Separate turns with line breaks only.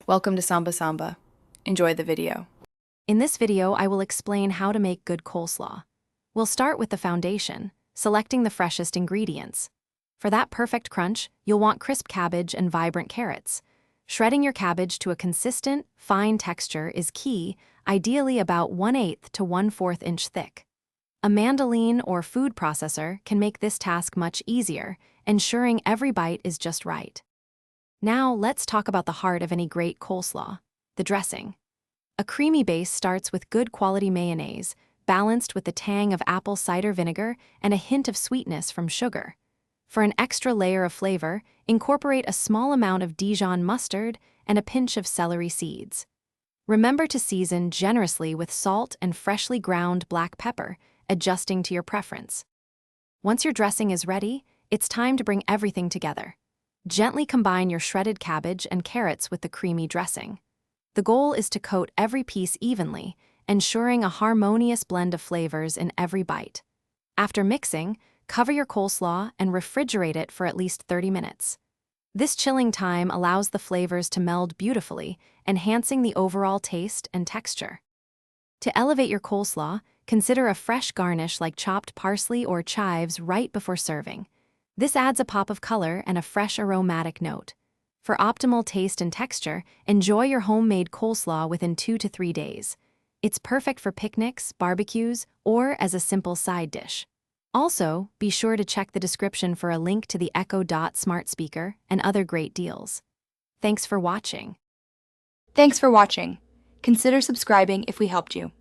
Welcome to Samba Samba. Enjoy the video.
In this video, I will explain how to make good coleslaw. We'll start with the foundation, selecting the freshest ingredients. For that perfect crunch, you'll want crisp cabbage and vibrant carrots. Shredding your cabbage to a consistent, fine texture is key, ideally about 1/8 to 1/4 inch thick. A mandolin or food processor can make this task much easier, ensuring every bite is just right. Now, let's talk about the heart of any great coleslaw, the dressing. A creamy base starts with good quality mayonnaise, balanced with the tang of apple cider vinegar and a hint of sweetness from sugar. For an extra layer of flavor, incorporate a small amount of Dijon mustard and a pinch of celery seeds. Remember to season generously with salt and freshly ground black pepper, adjusting to your preference. Once your dressing is ready, it's time to bring everything together. Gently combine your shredded cabbage and carrots with the creamy dressing. The goal is to coat every piece evenly, ensuring a harmonious blend of flavors in every bite. After mixing, cover your coleslaw and refrigerate it for at least 30 minutes. This chilling time allows the flavors to meld beautifully, enhancing the overall taste and texture. To elevate your coleslaw, consider a fresh garnish like chopped parsley or chives right before serving. This adds a pop of color and a fresh aromatic note. For optimal taste and texture, enjoy your homemade coleslaw within 2 to 3 days. It's perfect for picnics, barbecues, or as a simple side dish. Also, be sure to check the description for a link to the Echo Dot smart speaker and other great deals. Thanks for watching.
Thanks for watching. Consider subscribing if we helped you.